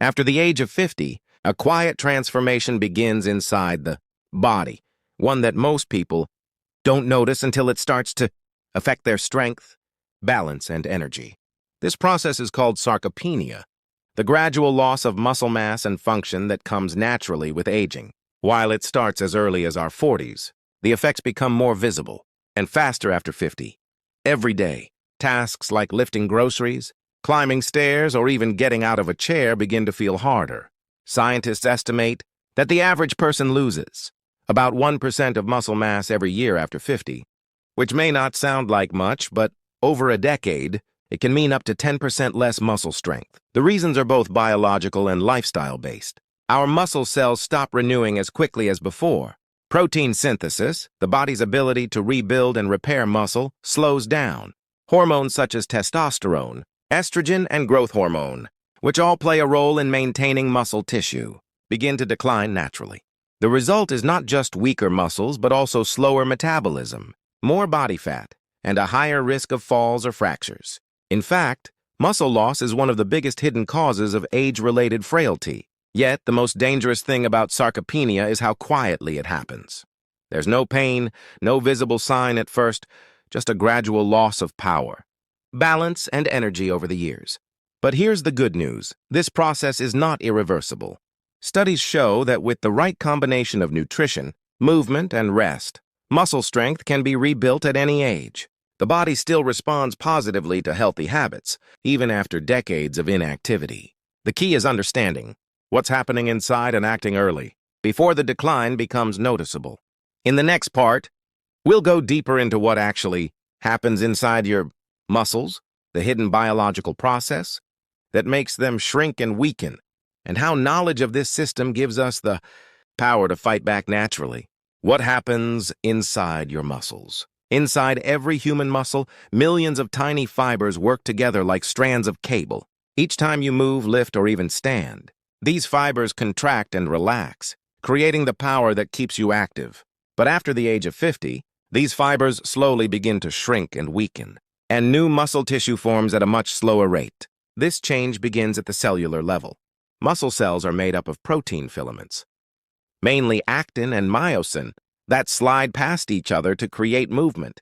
After the age of 50, a quiet transformation begins inside the body, one that most people don't notice until it starts to affect their strength, balance, and energy. This process is called sarcopenia, the gradual loss of muscle mass and function that comes naturally with aging. While it starts as early as our 40s, the effects become more visible and faster after 50. Every day, tasks like lifting groceries, climbing stairs, or even getting out of a chair begin to feel harder. Scientists estimate that the average person loses about 1% of muscle mass every year after 50, which may not sound like much, but over a decade, it can mean up to 10% less muscle strength. The reasons are both biological and lifestyle-based. Our muscle cells stop renewing as quickly as before. Protein synthesis, the body's ability to rebuild and repair muscle, slows down. Hormones such as testosterone, estrogen, and growth hormone, which all play a role in maintaining muscle tissue, begin to decline naturally. The result is not just weaker muscles, but also slower metabolism, more body fat, and a higher risk of falls or fractures. In fact, muscle loss is one of the biggest hidden causes of age-related frailty. Yet, the most dangerous thing about sarcopenia is how quietly it happens. There's no pain, no visible sign at first, just a gradual loss of power, balance, and energy over the years. But here's the good news. This process is not irreversible. Studies show that with the right combination of nutrition, movement, and rest, muscle strength can be rebuilt at any age. The body still responds positively to healthy habits, even after decades of inactivity. The key is understanding what's happening inside and acting early, before the decline becomes noticeable. In the next part, we'll go deeper into what actually happens inside your muscles, the hidden biological process that makes them shrink and weaken, and how knowledge of this system gives us the power to fight back naturally. What happens inside your muscles? Inside every human muscle, millions of tiny fibers work together like strands of cable. Each time you move, lift, or even stand, these fibers contract and relax, creating the power that keeps you active. But after the age of 50, these fibers slowly begin to shrink and weaken, and new muscle tissue forms at a much slower rate. This change begins at the cellular level. Muscle cells are made up of protein filaments, mainly actin and myosin, that slide past each other to create movement.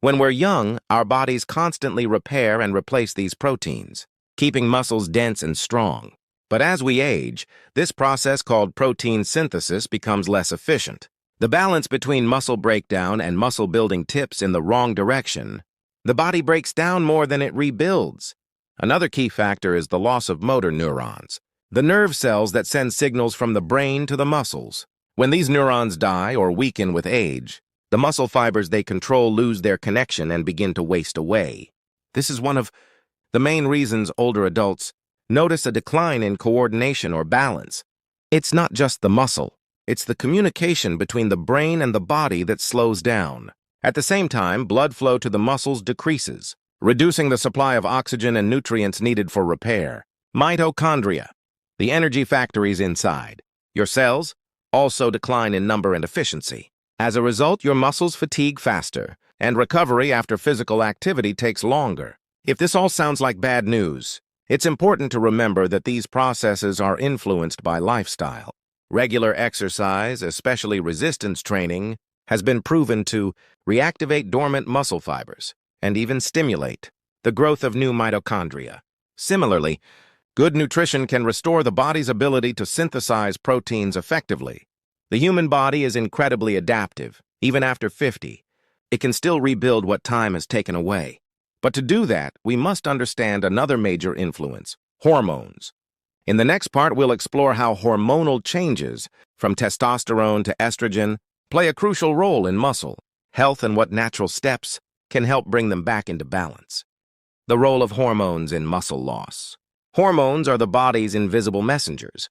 When we're young, our bodies constantly repair and replace these proteins, keeping muscles dense and strong. But as we age, this process called protein synthesis becomes less efficient. The balance between muscle breakdown and muscle building tips in the wrong direction. The body breaks down more than it rebuilds. Another key factor is the loss of motor neurons, the nerve cells that send signals from the brain to the muscles. When these neurons die or weaken with age, the muscle fibers they control lose their connection and begin to waste away. This is one of the main reasons older adults notice a decline in coordination or balance. It's not just the muscle. It's the communication between the brain and the body that slows down. At the same time, blood flow to the muscles decreases, reducing the supply of oxygen and nutrients needed for repair. Mitochondria, the energy factories inside your cells, also decline in number and efficiency. As a result, your muscles fatigue faster, and recovery after physical activity takes longer. If this all sounds like bad news, it's important to remember that these processes are influenced by lifestyle. Regular exercise, especially resistance training, has been proven to reactivate dormant muscle fibers and even stimulate the growth of new mitochondria. Similarly, good nutrition can restore the body's ability to synthesize proteins effectively. The human body is incredibly adaptive. Even after 50, it can still rebuild what time has taken away. But to do that, we must understand another major influence: hormones. In the next part, we'll explore how hormonal changes, from testosterone to estrogen, play a crucial role in muscle health and what natural steps can help bring them back into balance. The role of hormones in muscle loss. Hormones are the body's invisible messengers,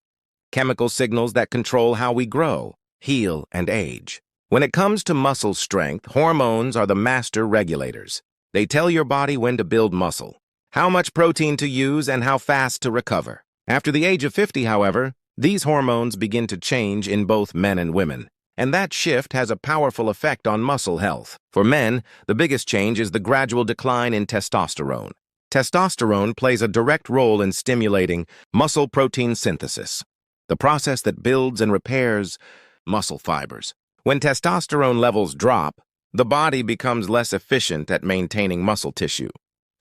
chemical signals that control how we grow, heal, and age. When it comes to muscle strength, hormones are the master regulators. They tell your body when to build muscle, how much protein to use, and how fast to recover. After the age of 50, however, these hormones begin to change in both men and women, and that shift has a powerful effect on muscle health. For men, the biggest change is the gradual decline in testosterone. Testosterone plays a direct role in stimulating muscle protein synthesis, the process that builds and repairs muscle fibers. When testosterone levels drop, the body becomes less efficient at maintaining muscle tissue.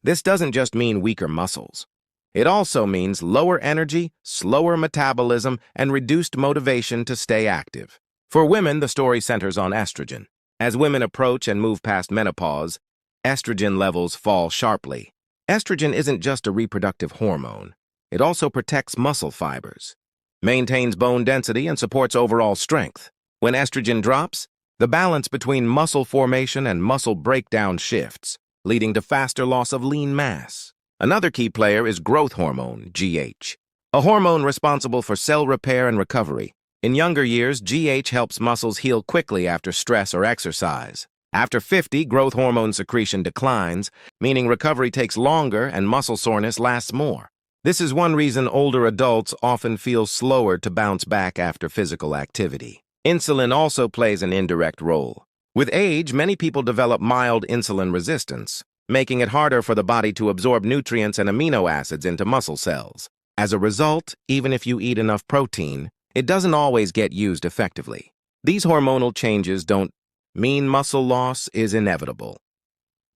This doesn't just mean weaker muscles. It also means lower energy, slower metabolism, and reduced motivation to stay active. For women, the story centers on estrogen. As women approach and move past menopause, estrogen levels fall sharply. Estrogen isn't just a reproductive hormone. It also protects muscle fibers, maintains bone density, and supports overall strength. When estrogen drops, the balance between muscle formation and muscle breakdown shifts, leading to faster loss of lean mass. Another key player is growth hormone, GH, a hormone responsible for cell repair and recovery. In younger years, GH helps muscles heal quickly after stress or exercise. After 50, growth hormone secretion declines, meaning recovery takes longer and muscle soreness lasts more. This is one reason older adults often feel slower to bounce back after physical activity. Insulin also plays an indirect role. With age, many people develop mild insulin resistance, making it harder for the body to absorb nutrients and amino acids into muscle cells. As a result, even if you eat enough protein, it doesn't always get used effectively. These hormonal changes don't mean muscle loss is inevitable.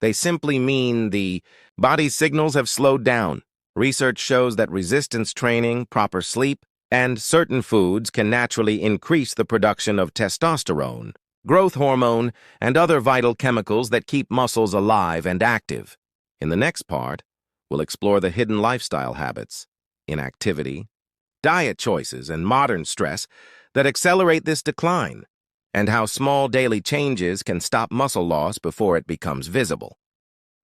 They simply mean the body's signals have slowed down. Research shows that resistance training, proper sleep, and certain foods can naturally increase the production of testosterone, growth hormone, and other vital chemicals that keep muscles alive and active. In the next part, we'll explore the hidden lifestyle habits, inactivity, diet choices, and modern stress that accelerate this decline, and how small daily changes can stop muscle loss before it becomes visible.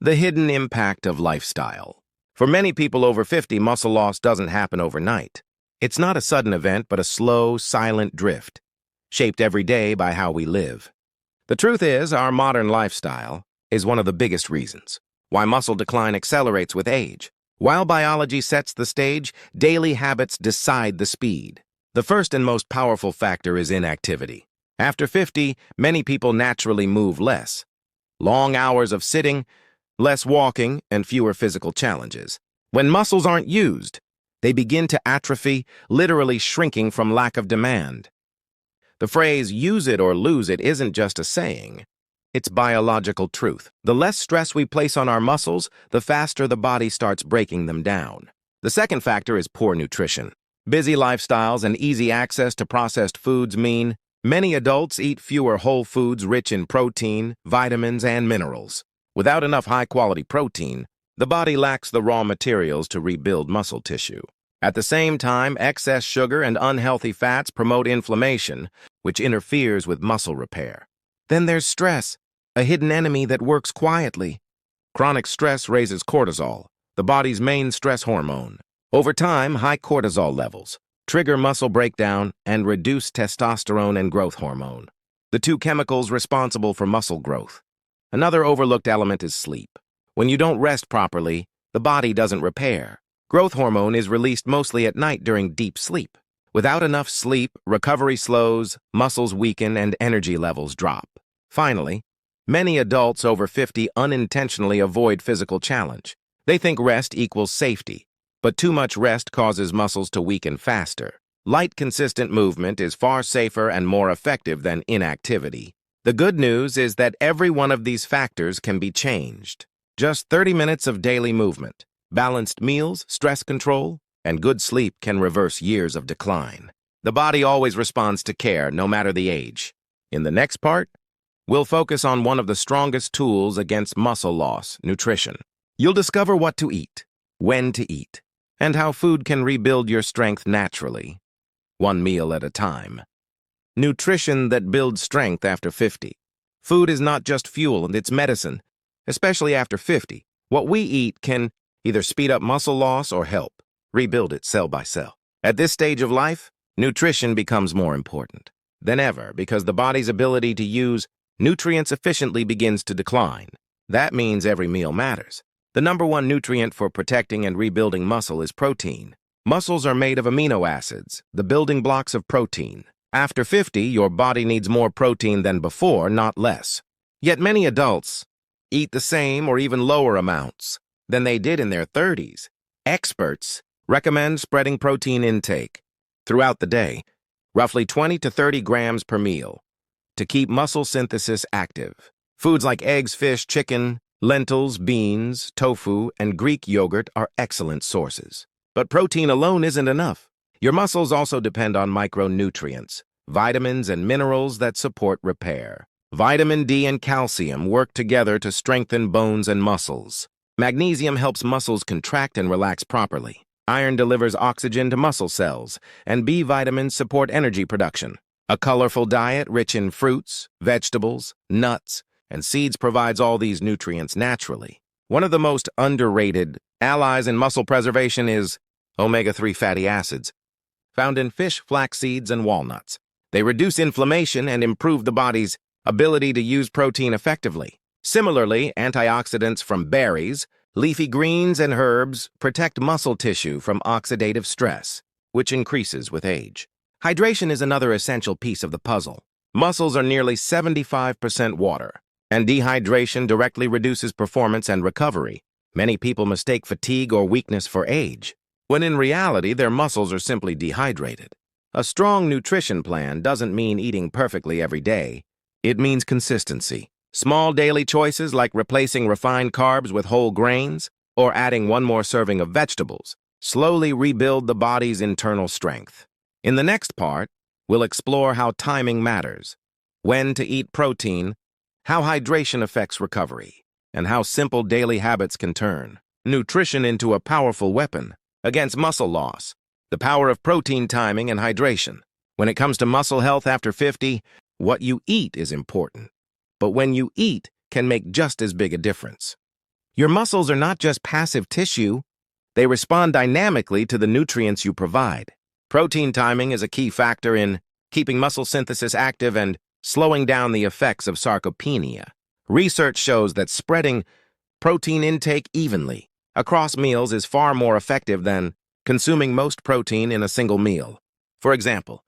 The hidden impact of lifestyle. For many people over 50, muscle loss doesn't happen overnight. It's not a sudden event, but a slow, silent drift, shaped every day by how we live. The truth is, our modern lifestyle is one of the biggest reasons why muscle decline accelerates with age. While biology sets the stage, daily habits decide the speed. The first and most powerful factor is inactivity. After 50, many people naturally move less. Long hours of sitting, less walking, and fewer physical challenges. When muscles aren't used, they begin to atrophy, literally shrinking from lack of demand. The phrase, "use it or lose it," isn't just a saying. It's biological truth. The less stress we place on our muscles, the faster the body starts breaking them down. The second factor is poor nutrition. Busy lifestyles and easy access to processed foods mean many adults eat fewer whole foods rich in protein, vitamins, and minerals. Without enough high-quality protein, the body lacks the raw materials to rebuild muscle tissue. At the same time, excess sugar and unhealthy fats promote inflammation, which interferes with muscle repair. Then there's stress, a hidden enemy that works quietly. Chronic stress raises cortisol, the body's main stress hormone. Over time, high cortisol levels trigger muscle breakdown and reduce testosterone and growth hormone, the two chemicals responsible for muscle growth. Another overlooked element is sleep. When you don't rest properly, the body doesn't repair. Growth hormone is released mostly at night during deep sleep. Without enough sleep, recovery slows, muscles weaken, and energy levels drop. Finally, many adults over 50 unintentionally avoid physical challenge. They think rest equals safety, but too much rest causes muscles to weaken faster. Light, consistent movement is far safer and more effective than inactivity. The good news is that every one of these factors can be changed. Just 30 minutes of daily movement, balanced meals, stress control, and good sleep can reverse years of decline. The body always responds to care, no matter the age. In the next part, we'll focus on one of the strongest tools against muscle loss, nutrition. You'll discover what to eat, when to eat, and how food can rebuild your strength naturally, one meal at a time. Nutrition that builds strength after 50. Food is not just fuel, and it's medicine, especially after 50. What we eat can either speed up muscle loss or help rebuild it cell by cell. At this stage of life, nutrition becomes more important than ever because the body's ability to use nutrients efficiently begins to decline. That means every meal matters. The number one nutrient for protecting and rebuilding muscle is protein. Muscles are made of amino acids, the building blocks of protein. After 50, your body needs more protein than before, not less. Yet many adults eat the same or even lower amounts. than they did in their 30s. Experts recommend spreading protein intake throughout the day, roughly 20 to 30 grams per meal, to keep muscle synthesis active. Foods like eggs, fish, chicken, lentils, beans, tofu, and Greek yogurt are excellent sources. But protein alone isn't enough. Your muscles also depend on micronutrients, vitamins and minerals that support repair. Vitamin D and calcium work together to strengthen bones and muscles. Magnesium helps muscles contract and relax properly. Iron delivers oxygen to muscle cells, and B vitamins support energy production. A colorful diet rich in fruits, vegetables, nuts, and seeds provides all these nutrients naturally. One of the most underrated allies in muscle preservation is omega-3 fatty acids, found in fish, flax seeds, and walnuts. They reduce inflammation and improve the body's ability to use protein effectively. Similarly, antioxidants from berries, leafy greens, and herbs protect muscle tissue from oxidative stress, which increases with age. Hydration is another essential piece of the puzzle. Muscles are nearly 75% water, and dehydration directly reduces performance and recovery. Many people mistake fatigue or weakness for age, when in reality their muscles are simply dehydrated. A strong nutrition plan doesn't mean eating perfectly every day. It means consistency. Small daily choices like replacing refined carbs with whole grains or adding one more serving of vegetables slowly rebuild the body's internal strength. In the next part, we'll explore how timing matters, when to eat protein, how hydration affects recovery, and how simple daily habits can turn nutrition into a powerful weapon against muscle loss. The power of protein timing and hydration. When it comes to muscle health after 50, what you eat is important. But when you eat can make just as big a difference. Your muscles are not just passive tissue. They respond dynamically to the nutrients you provide. Protein timing is a key factor in keeping muscle synthesis active and slowing down the effects of sarcopenia. Research shows that spreading protein intake evenly across meals is far more effective than consuming most protein in a single meal. For example,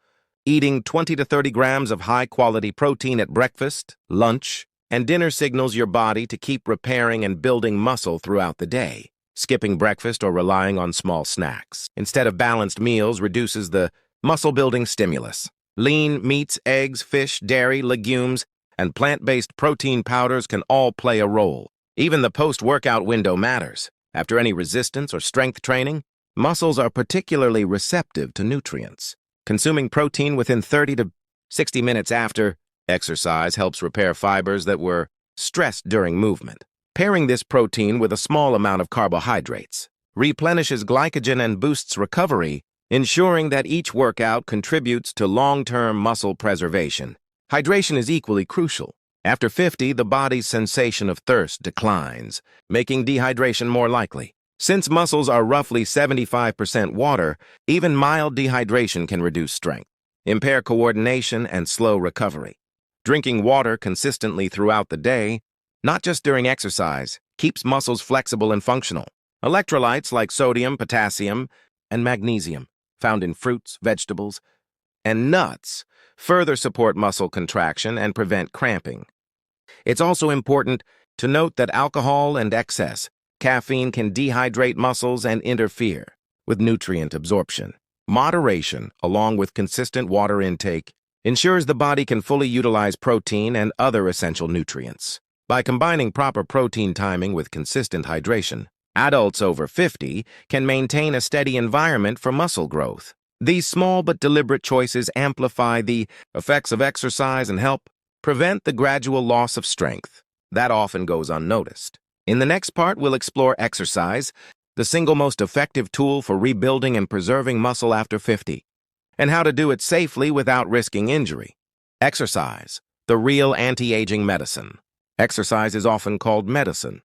eating 20 to 30 grams of high-quality protein at breakfast, lunch, and dinner signals your body to keep repairing and building muscle throughout the day. Skipping breakfast or relying on small snacks instead of balanced meals reduces the muscle-building stimulus. Lean meats, eggs, fish, dairy, legumes, and plant-based protein powders can all play a role. Even the post-workout window matters. After any resistance or strength training, muscles are particularly receptive to nutrients. Consuming protein within 30 to 60 minutes after exercise helps repair fibers that were stressed during movement. Pairing this protein with a small amount of carbohydrates replenishes glycogen and boosts recovery, ensuring that each workout contributes to long-term muscle preservation. Hydration is equally crucial. After 50, the body's sensation of thirst declines, making dehydration more likely. Since muscles are roughly 75% water, even mild dehydration can reduce strength, impair coordination, and slow recovery. Drinking water consistently throughout the day, not just during exercise, keeps muscles flexible and functional. Electrolytes like sodium, potassium, and magnesium, found in fruits, vegetables, and nuts, further support muscle contraction and prevent cramping. It's also important to note that alcohol and excess caffeine can dehydrate muscles and interfere with nutrient absorption. Moderation, along with consistent water intake, ensures the body can fully utilize protein and other essential nutrients. By combining proper protein timing with consistent hydration, adults over 50 can maintain a steady environment for muscle growth. These small but deliberate choices amplify the effects of exercise and help prevent the gradual loss of strength that often goes unnoticed. In the next part, we'll explore exercise, the single most effective tool for rebuilding and preserving muscle after 50, and how to do it safely without risking injury. Exercise, the real anti-aging medicine. Exercise is often called medicine,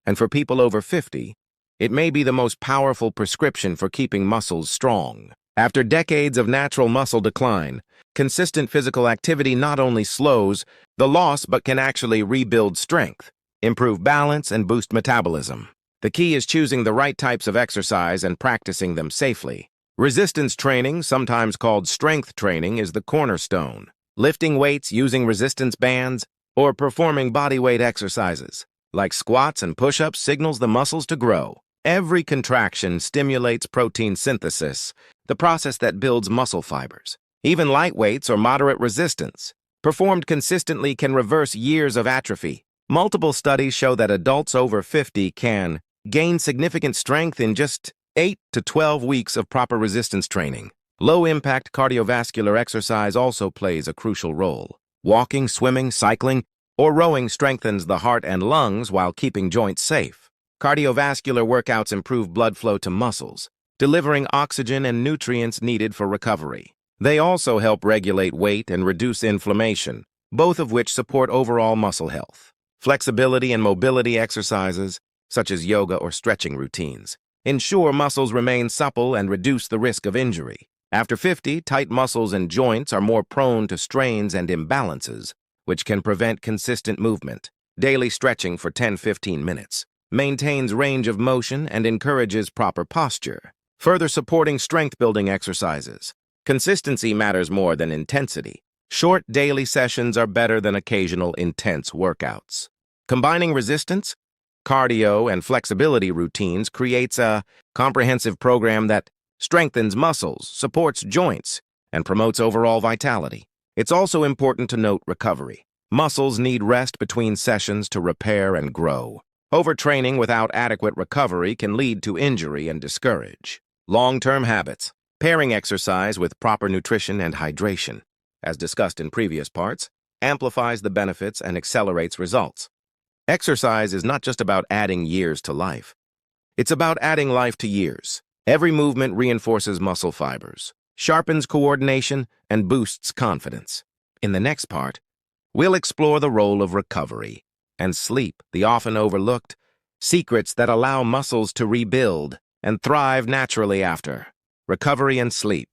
and for people over 50, it may be the most powerful prescription for keeping muscles strong. After decades of natural muscle decline, consistent physical activity not only slows the loss but can actually rebuild strength, improve balance, and boost metabolism. The key is choosing the right types of exercise and practicing them safely. Resistance training, sometimes called strength training, is the cornerstone. Lifting weights using resistance bands or performing bodyweight exercises like squats and push-ups, signals the muscles to grow. Every contraction stimulates protein synthesis, the process that builds muscle fibers. Even light weights or moderate resistance, performed consistently, can reverse years of atrophy. Multiple studies show that adults over 50 can gain significant strength in just 8 to 12 weeks of proper resistance training. Low-impact cardiovascular exercise also plays a crucial role. Walking, swimming, cycling, or rowing strengthens the heart and lungs while keeping joints safe. Cardiovascular workouts improve blood flow to muscles, delivering oxygen and nutrients needed for recovery. They also help regulate weight and reduce inflammation, both of which support overall muscle health. Flexibility and mobility exercises, such as yoga or stretching routines, ensure muscles remain supple and reduce the risk of injury. After 50, tight muscles and joints are more prone to strains and imbalances, which can prevent consistent movement. Daily stretching for 10-15 minutes maintains range of motion and encourages proper posture, further supporting strength-building exercises. Consistency matters more than intensity. Short daily sessions are better than occasional intense workouts. Combining resistance, cardio, and flexibility routines creates a comprehensive program that strengthens muscles, supports joints, and promotes overall vitality. It's also important to note recovery. Muscles need rest between sessions to repair and grow. Overtraining without adequate recovery can lead to injury and discourage. Long-term habits. Pairing exercise with proper nutrition and hydration, as discussed in previous parts, amplifies the benefits and accelerates results. Exercise is not just about adding years to life. It's about adding life to years. Every movement reinforces muscle fibers, sharpens coordination, and boosts confidence. In the next part, we'll explore the role of recovery and sleep, the often overlooked secrets that allow muscles to rebuild and thrive naturally after. Recovery and sleep,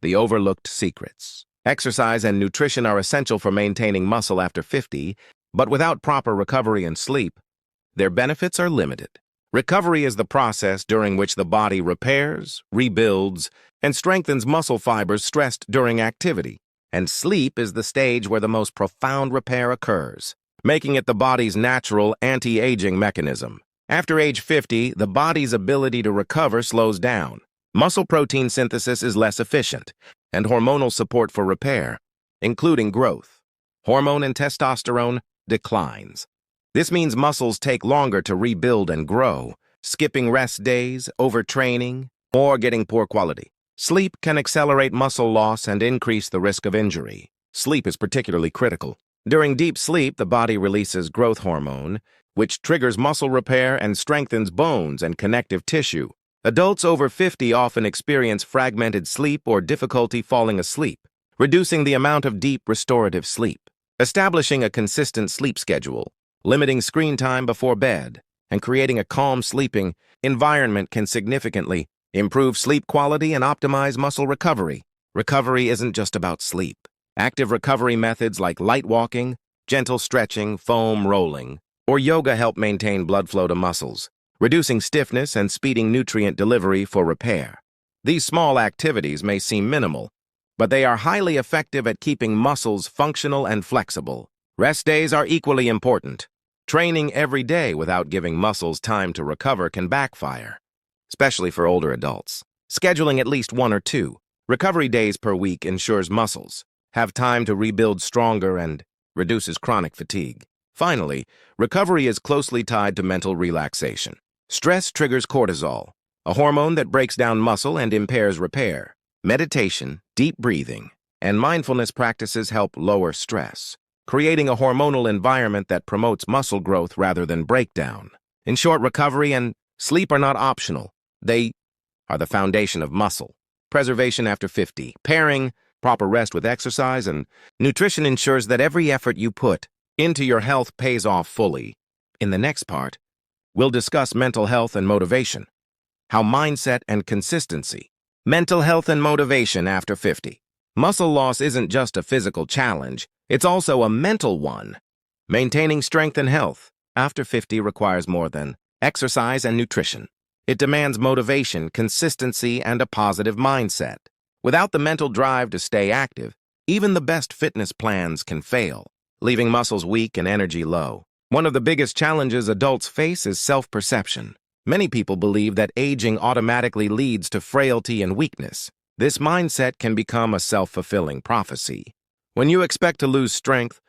the overlooked secrets. Exercise and nutrition are essential for maintaining muscle after 50, but without proper recovery and sleep, their benefits are limited. Recovery is the process during which the body repairs, rebuilds, and strengthens muscle fibers stressed during activity. And sleep is the stage where the most profound repair occurs, making it the body's natural anti-aging mechanism. After age 50, the body's ability to recover slows down. Muscle protein synthesis is less efficient, and hormonal support for repair, including growth, hormone and testosterone, declines. This means muscles take longer to rebuild and grow, skipping rest days, overtraining, or getting poor quality. Sleep can accelerate muscle loss and increase the risk of injury. Sleep is particularly critical. During deep sleep, the body releases growth hormone, which triggers muscle repair and strengthens bones and connective tissue. Adults over 50 often experience fragmented sleep or difficulty falling asleep, reducing the amount of deep restorative sleep. Establishing a consistent sleep schedule, limiting screen time before bed, and creating a calm sleeping environment can significantly improve sleep quality and optimize muscle recovery. Recovery isn't just about sleep. Active recovery methods like light walking, gentle stretching, foam rolling, or yoga help maintain blood flow to muscles, reducing stiffness and speeding nutrient delivery for repair. These small activities may seem minimal, but they are highly effective at keeping muscles functional and flexible. Rest days are equally important. Training every day without giving muscles time to recover can backfire, especially for older adults. Scheduling at least 1 or 2 recovery days per week ensures muscles have time to rebuild stronger and reduces chronic fatigue. Finally, recovery is closely tied to mental relaxation. Stress triggers cortisol, a hormone that breaks down muscle and impairs repair. Meditation, deep breathing, and mindfulness practices help lower stress, creating a hormonal environment that promotes muscle growth rather than breakdown. In short, recovery and sleep are not optional. They are the foundation of muscle preservation after 50. Pairing proper rest with exercise and nutrition ensures that every effort you put into your health pays off fully. In the next part, we'll discuss mental health and motivation, how mindset and consistency. Mental health and motivation after 50. Muscle loss isn't just a physical challenge, it's also a mental one. Maintaining strength and health after 50 requires more than exercise and nutrition. It demands motivation, consistency, and a positive mindset. Without the mental drive to stay active, even the best fitness plans can fail, leaving muscles weak and energy low. One of the biggest challenges adults face is self-perception. Many people believe that aging automatically leads to frailty and weakness. This mindset can become a self-fulfilling prophecy. When you expect to lose strength,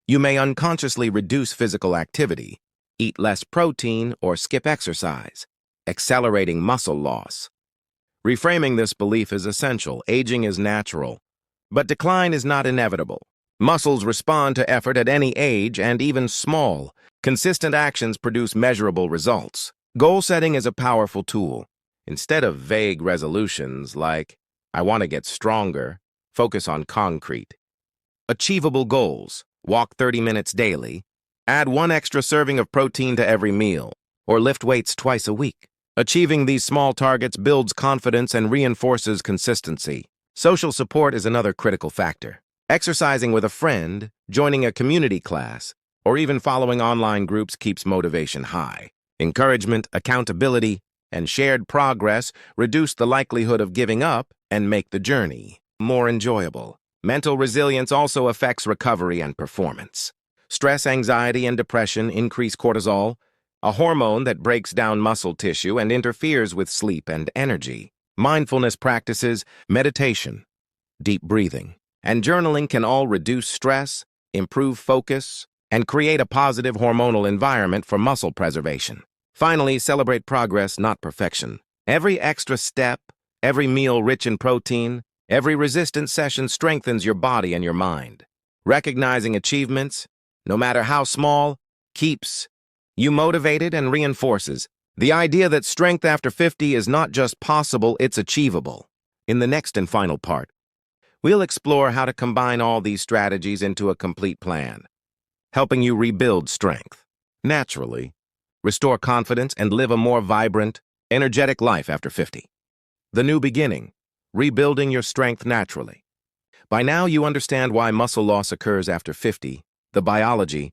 you may unconsciously reduce physical activity, eat less protein, or skip exercise, accelerating muscle loss. Reframing this belief is essential. Aging is natural, but decline is not inevitable. Muscles respond to effort at any age, and even small, consistent actions produce measurable results. Goal setting is a powerful tool. Instead of vague resolutions like, I want to get stronger, focus on concrete. Achievable goals. Walk 30 minutes daily. Add 1 extra serving of protein to every meal, or lift weights twice a week. Achieving these small targets builds confidence and reinforces consistency. Social support is another critical factor. Exercising with a friend, joining a community class, or even following online groups keeps motivation high. Encouragement, accountability, and shared progress reduce the likelihood of giving up and make the journey more enjoyable. Mental resilience also affects recovery and performance. Stress, anxiety, and depression increase cortisol, a hormone that breaks down muscle tissue and interferes with sleep and energy. Mindfulness practices, meditation, deep breathing, and journaling can all reduce stress, improve focus, and create a positive hormonal environment for muscle preservation. Finally, celebrate progress, not perfection. Every extra step, every meal rich in protein, every resistance session strengthens your body and your mind. Recognizing achievements, no matter how small, keeps you motivated and reinforces the idea that strength after 50 is not just possible, it's achievable. In the next and final part, we'll explore how to combine all these strategies into a complete plan, helping you rebuild strength naturally, restore confidence, and live a more vibrant, energetic life after 50. The new beginning, rebuilding your strength naturally. By now, you understand why muscle loss occurs after 50, the biology,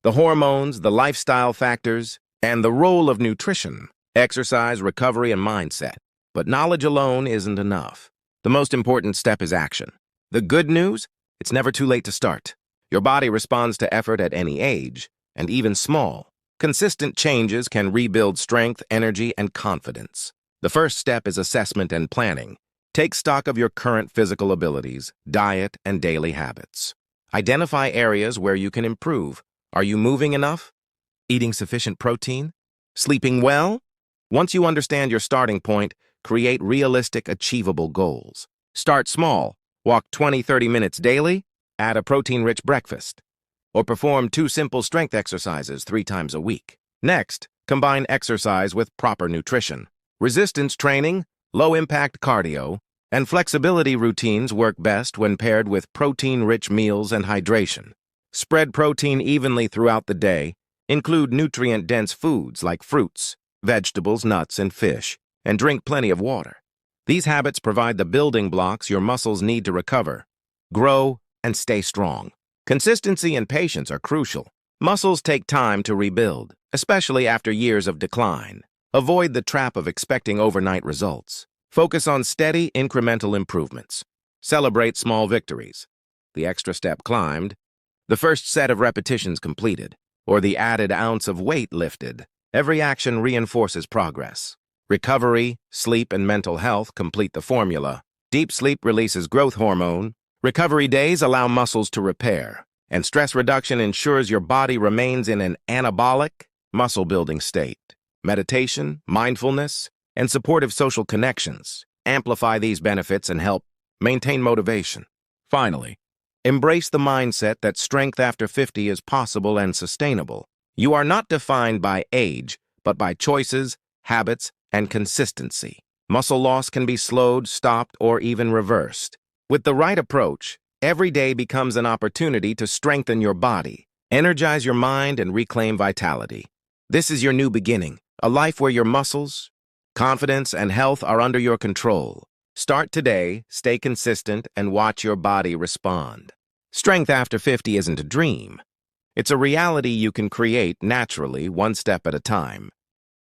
the hormones, the lifestyle factors, and the role of nutrition, exercise, recovery, and mindset. But knowledge alone isn't enough. The most important step is action. The good news? It's never too late to start. Your body responds to effort at any age, and even small. Consistent changes can rebuild strength, energy, and confidence. The first step is assessment and planning. Take stock of your current physical abilities, diet, and daily habits. Identify areas where you can improve. Are you moving enough? Eating sufficient protein? Sleeping well? Once you understand your starting point, create realistic, achievable goals. Start small. Walk 20-30 minutes daily. Add a protein-rich breakfast. Or perform 2 simple strength exercises 3 times a week. Next, combine exercise with proper nutrition. Resistance training, low-impact cardio, and flexibility routines work best when paired with protein-rich meals and hydration. Spread protein evenly throughout the day. Include nutrient-dense foods like fruits, vegetables, nuts, and fish, and drink plenty of water. These habits provide the building blocks your muscles need to recover, grow, and stay strong. Consistency and patience are crucial. Muscles take time to rebuild, especially after years of decline. Avoid the trap of expecting overnight results. Focus on steady, incremental improvements. Celebrate small victories. The extra step climbed, the first set of repetitions completed, or the added ounce of weight lifted. Every action reinforces progress. Recovery, sleep, and mental health complete the formula. Deep sleep releases growth hormone. Recovery days allow muscles to repair. And stress reduction ensures your body remains in an anabolic, muscle-building state. Meditation, mindfulness, and supportive social connections amplify these benefits and help maintain motivation. Finally, embrace the mindset that strength after 50 is possible and sustainable. You are not defined by age, but by choices, habits, and consistency. Muscle loss can be slowed, stopped, or even reversed. With the right approach, every day becomes an opportunity to strengthen your body, energize your mind, and reclaim vitality. This is your new beginning, a life where your muscles, confidence, and health are under your control. Start today, stay consistent, and watch your body respond. Strength after 50 isn't a dream. It's a reality you can create naturally, one step at a time.